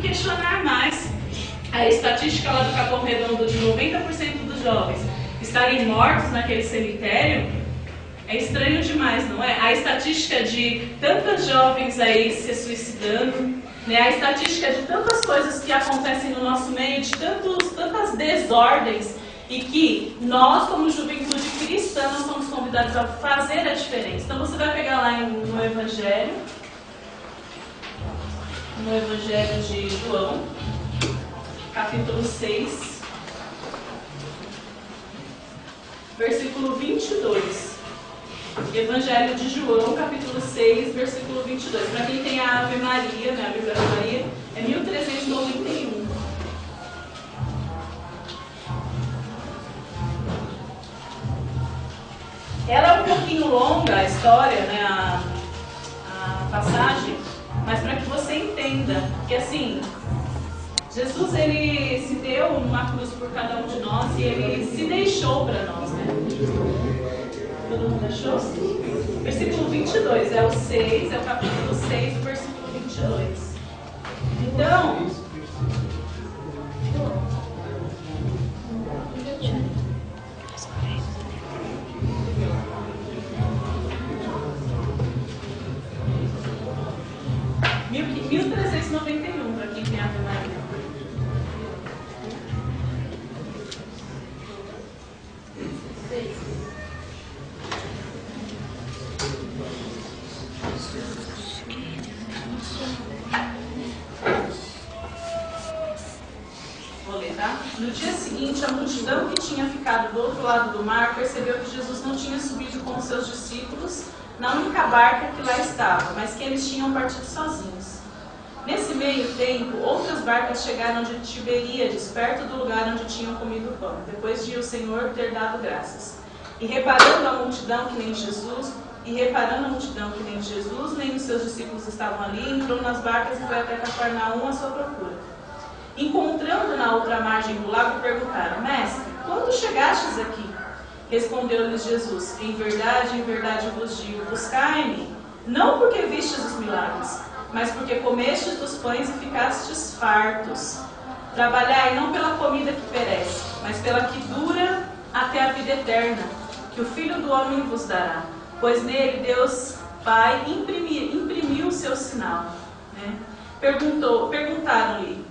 questionar mais. A estatística lá do Capão Redondo de 90% dos jovens estarem mortos naquele cemitério é estranho demais, não é? A estatística de tantas jovens aí se suicidando, né? A estatística de tantas coisas que acontecem no nosso meio, de tantas desordens, e que nós, como juventude cristã, nós somos convidados a fazer a diferença. Então você vai pegar lá no Evangelho de João, capítulo 6, versículo 22. Evangelho de João, capítulo 6, versículo 22. Para quem tem a Ave Maria, né, a Bíblia da Maria, é 1391. Ela é um pouquinho longa, a história, né, a passagem, mas para que você entenda que, assim, Jesus, ele se deu uma cruz por cada um de nós e ele se deixou para nós, né? Todo mundo achou? Versículo 22, é o 6, é o capítulo 6, versículo 22. Então, (1391) para quem tem a Ave Maria. Vou ler, tá? No dia seguinte, a multidão que tinha ficado do outro lado do mar percebeu que Jesus não tinha subido com os seus discípulos na única barca que lá estava, mas que eles tinham partido sozinhos. Nesse meio tempo, outras barcas chegaram de Tiberíades, perto do lugar onde tinham comido o pão, depois de o Senhor ter dado graças. E reparando a multidão que nem Jesus, nem os seus discípulos estavam ali, entrou nas barcas e foi até Cafarnaum à sua procura. Encontrando na outra margem do lago, perguntaram: Mestre, quando chegastes aqui? Respondeu-lhes Jesus: em verdade vos digo, buscai-me, não porque vistes os milagres, mas porque comestes dos pães e ficastes fartos. Trabalhai não pela comida que perece, mas pela que dura até a vida eterna, que o Filho do Homem vos dará. Pois nele Deus Pai imprimiu o seu sinal. Né? Perguntaram-lhe: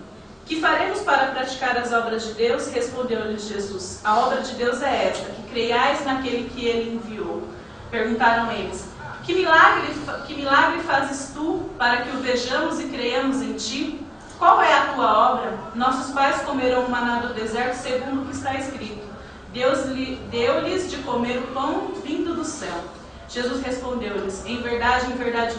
que faremos para praticar as obras de Deus? Respondeu-lhes Jesus: a obra de Deus é esta, que creiais naquele que ele enviou. Perguntaram eles: que milagre fazes tu para que o vejamos e creiamos em ti? Qual é a tua obra? Nossos pais comeram o maná do deserto, segundo o que está escrito. Deus deu-lhes de comer o pão vindo do céu. Jesus respondeu-lhes: em verdade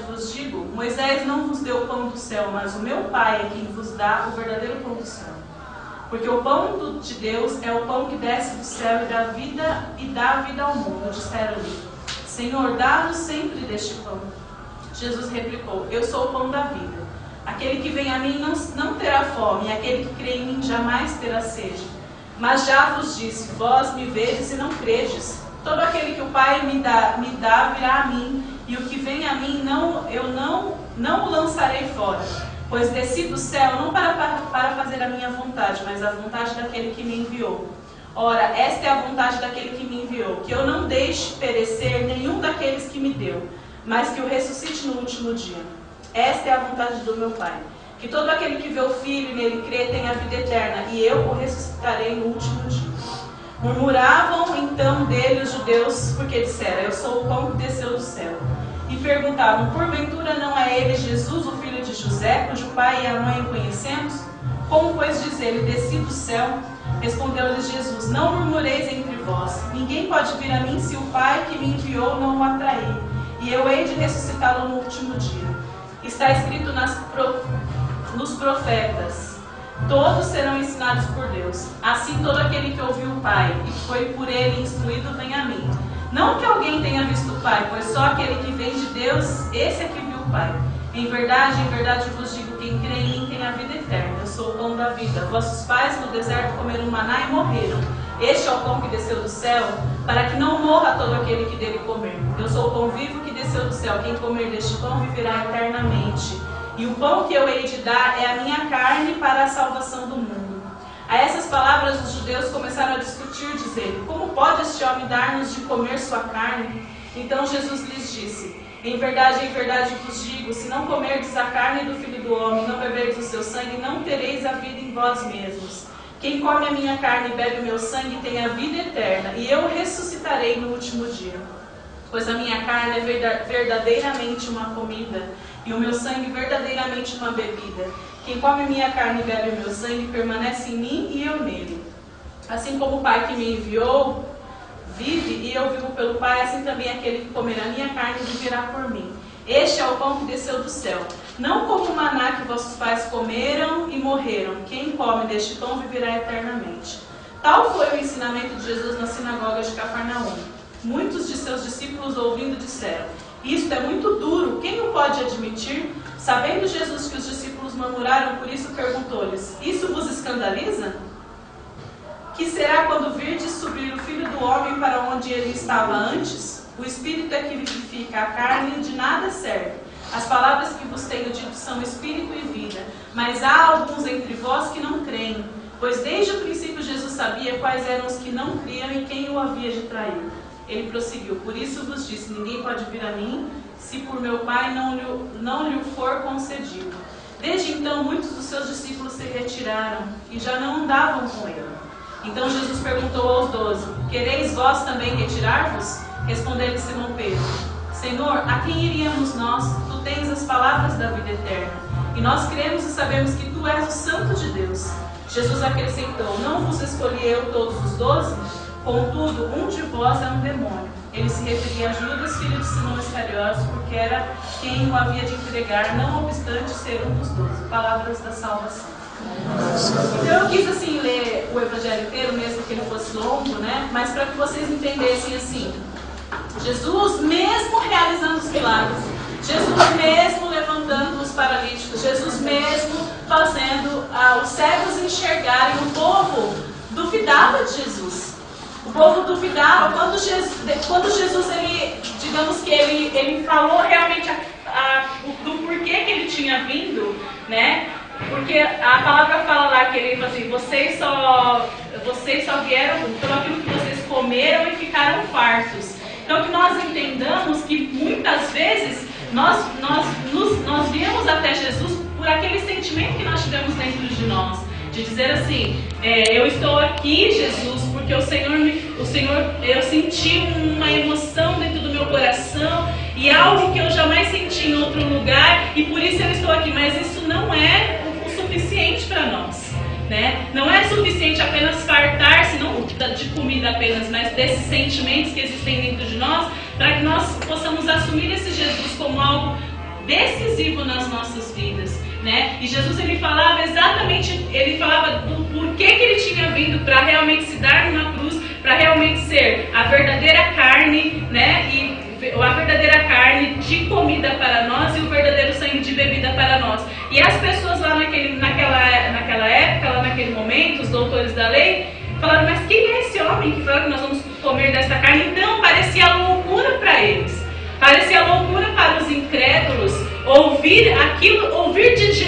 vos digo, Moisés não vos deu o pão do céu, mas o meu Pai é quem vos dá o verdadeiro pão do céu. Porque o pão de Deus é o pão que desce do céu e dá vida ao mundo. Disseram-lhe: Senhor, dá-nos sempre deste pão. Jesus replicou: eu sou o pão da vida. Aquele que vem a mim não terá fome, e aquele que crê em mim jamais terá sede. Mas já vos disse, vós me vedes e não credes. Todo aquele que o Pai me dá virá a mim, e o que vem a mim eu não o lançarei fora. Pois desci do céu não para fazer a minha vontade, mas a vontade daquele que me enviou. Ora, esta é a vontade daquele que me enviou, que eu não deixe perecer nenhum daqueles que me deu, mas que o ressuscite no último dia. Esta é a vontade do meu Pai, que todo aquele que vê o Filho e nele crê tenha a vida eterna, e eu o ressuscitarei no último dia. Murmuravam então dele os judeus, porque disseram: eu sou o pão que desceu do céu. E perguntavam: porventura não é ele Jesus, o filho de José, cujo pai e a mãe conhecemos? Como, pois, diz ele: desci do céu? Respondeu-lhes Jesus: não murmureis entre vós. Ninguém pode vir a mim se o Pai que me enviou não o atrair, e eu hei de ressuscitá-lo no último dia. Está escrito nos profetas: todos serão ensinados por Deus. Assim todo aquele que ouviu o Pai e foi por ele instruído vem a mim. Não que alguém tenha visto o Pai, pois só aquele que vem de Deus, esse é que viu o Pai. Em verdade vos digo, quem crê em mim tem a vida eterna. Eu sou o pão da vida. Vossos pais no deserto comeram maná e morreram. Este é o pão que desceu do céu, para que não morra todo aquele que dele comer. Eu sou o pão vivo que desceu do céu. Quem comer deste pão viverá eternamente. E o pão que eu hei de dar é a minha carne, para a salvação do mundo. A essas palavras os judeus começaram a discutir, dizendo: como pode este homem dar-nos de comer sua carne? Então Jesus lhes disse: em verdade vos digo, se não comerdes a carne do Filho do Homem, não beberdes o seu sangue, não tereis a vida em vós mesmos. Quem come a minha carne e bebe o meu sangue tem a vida eterna, e eu ressuscitarei no último dia. Pois a minha carne é verdadeiramente uma comida, e o meu sangue verdadeiramente uma bebida. Quem come a minha carne e bebe o meu sangue permanece em mim e eu nele. Assim como o Pai que me enviou vive e eu vivo pelo Pai, assim também aquele que comer a minha carne viverá por mim. Este é o pão que desceu do céu, não como o maná que vossos pais comeram e morreram. Quem come deste pão viverá eternamente. Tal foi o ensinamento de Jesus na sinagoga de Cafarnaum. Muitos de seus discípulos ouvindo disseram: isto é muito duro, quem o pode admitir? Sabendo Jesus que os discípulos murmuraram, por isso perguntou-lhes: isso vos escandaliza? Que será quando virdes subir o Filho do Homem para onde ele estava antes? O Espírito é que vivifica, a carne de nada serve. As palavras que vos tenho dito são Espírito e vida, mas há alguns entre vós que não creem. Pois desde o princípio Jesus sabia quais eram os que não criam e quem o havia de trair. Ele prosseguiu: por isso vos disse, ninguém pode vir a mim, se por meu Pai não lhe for concedido. Desde então muitos dos seus discípulos se retiraram e já não andavam com ele. Então Jesus perguntou aos 12: quereis vós também retirar-vos? Respondeu-lhe Simão Pedro: Senhor, a quem iríamos nós? Tu tens as palavras da vida eterna, e nós cremos e sabemos que tu és o Santo de Deus. Jesus acrescentou: não vos escolhi eu todos os 12? Contudo, um de vós é um demônio. Ele se referia a Judas, filho de Simão Iscariotes, porque era quem o havia de entregar, não obstante ser um dos 12. Palavras da salvação. Então eu quis assim ler o Evangelho inteiro, mesmo que ele fosse longo, né? Mas para que vocês entendessem assim, Jesus mesmo realizando os milagres, Jesus mesmo levantando os paralíticos, Jesus mesmo fazendo os cegos enxergarem. O povo duvidava de Jesus. O povo duvidava quando Jesus ele, digamos que ele falou realmente do porquê que ele tinha vindo, né? Porque a palavra fala lá que ele fala assim: vocês só vieram pelo aquilo que vocês comeram e ficaram fartos. Então que nós entendamos que muitas vezes nós viemos até Jesus por aquele sentimento que nós tivemos dentro de nós, de dizer assim: eu estou aqui, Jesus, porque o Senhor, eu senti uma emoção dentro do meu coração e algo que eu jamais senti em outro lugar, e por isso eu estou aqui. Mas isso não é o suficiente para nós, né? Não é suficiente apenas fartar-se, não de comida apenas, mas desses sentimentos que existem dentro de nós, para que nós possamos assumir esse Jesus como algo decisivo nas nossas vidas, né? E Jesus ele falava exatamente, ele falava do porquê que ele tinha vindo, para realmente se dar numa cruz, para realmente ser a verdadeira carne, né? E a verdadeira carne de comida para nós e o verdadeiro sangue de bebida para nós. E as pessoas lá naquela época, lá naquele momento, os doutores da lei, falaram: mas quem é esse homem que fala que nós vamos comer desta carne? Então parecia loucura para eles. Parecia loucura para os incrédulos ouvir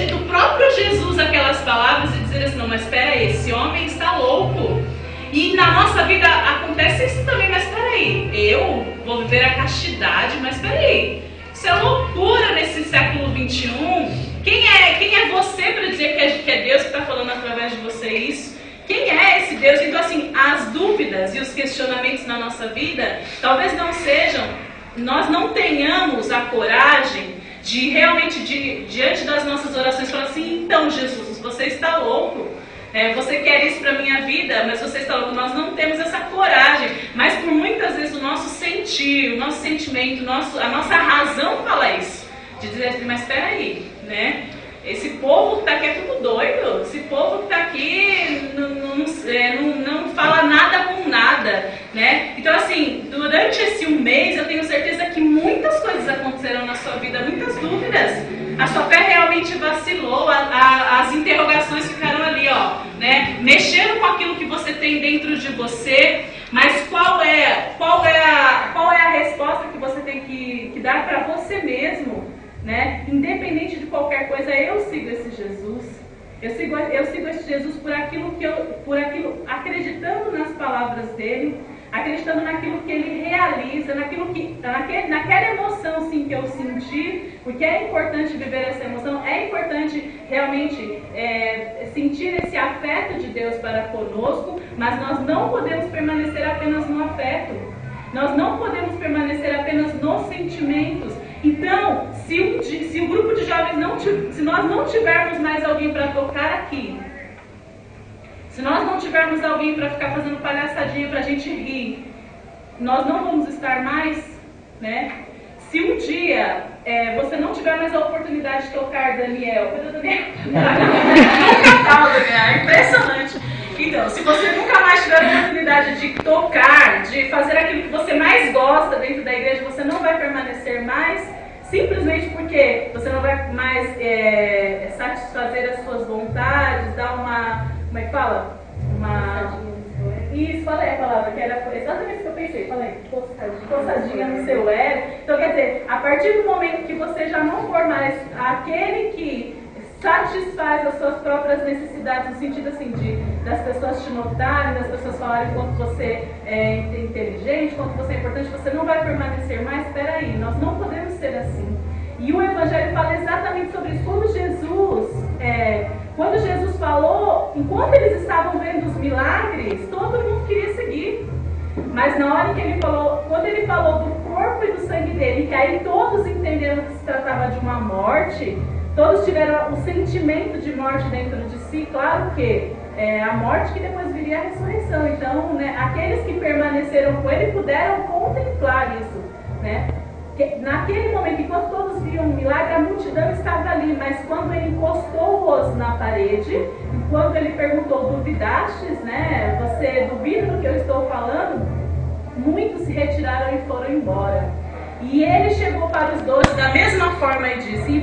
do próprio Jesus aquelas palavras e dizer assim: não, mas espera aí, esse homem está louco. E na nossa vida acontece isso também, mas espera aí, eu vou viver a castidade, mas espera aí, isso é loucura nesse século 21. Quem é você para dizer que é Deus que está falando através de você isso? Quem é esse Deus? Então assim, as dúvidas e os questionamentos na nossa vida talvez não sejam, nós não tenhamos a coragem de realmente, diante das nossas orações, falar assim: então Jesus, você está louco, você quer isso para a minha vida, mas você está louco. Nós não temos essa coragem, mas por muitas vezes o nosso sentir, o nosso sentimento, a nossa razão fala isso, de dizer assim: mas espera aí, né? Esse povo que está aqui é tudo doido, esse povo que está aqui não fala nada com nada, né? Então assim, durante esse mês eu tenho certeza que muitas coisas aconteceram na sua vida, muitas dúvidas. A sua fé realmente vacilou, as interrogações ficaram ali, ó, né? Mexeram com aquilo que você tem dentro de você, mas qual é a resposta que você tem que dar para você mesmo? Né? Independente de qualquer coisa, eu sigo esse Jesus. Eu sigo esse Jesus por aquilo acreditando nas palavras dele, acreditando naquilo que ele realiza, naquela emoção sim, que eu senti, porque é importante viver essa emoção, é importante realmente sentir esse afeto de Deus para conosco, mas nós não podemos permanecer apenas no afeto, nós não podemos permanecer apenas nos sentimentos. Então, se o grupo de jovens se nós não tivermos mais alguém para tocar aqui, se nós não tivermos alguém para ficar fazendo palhaçadinha para a gente rir, nós não vamos estar mais, né? Se um dia você não tiver mais a oportunidade de tocar Daniel, cadê o Daniel? Daniel, é impressionante. Então, se você nunca mais tiver a oportunidade de tocar, de fazer aquilo que você mais gosta dentro da igreja, você não vai permanecer mais, simplesmente porque você não vai mais satisfazer as suas vontades, dar uma, como é que fala? Isso, falei a palavra, que era exatamente o que eu pensei, falei, coçadinha no seu ego. Então, quer dizer, a partir do momento que você já não for mais aquele que satisfaz as suas próprias necessidades, no sentido assim, das pessoas te notarem, das pessoas falarem quanto você é inteligente, quanto você é importante, você não vai permanecer mais. Espera aí, nós não podemos ser assim. E o Evangelho fala exatamente sobre isso. Quando Jesus falou, enquanto eles estavam vendo os milagres, todo mundo queria seguir. Mas na hora que ele falou, quando ele falou do corpo e do sangue dele, que aí todos entenderam que se tratava de uma morte, todos tiveram o sentimento de morte dentro de si. Claro que a morte que depois viria a ressurreição. Então, né, aqueles que permaneceram com ele puderam contemplar isso, né? Naquele momento, enquanto todos viam um milagre, a multidão estava ali, mas quando ele encostou-os na parede, enquanto ele perguntou, duvidastes, né? Você duvida do que eu estou falando? Muitos se retiraram e foram embora. E ele chegou para os 12 da mesma forma e disse: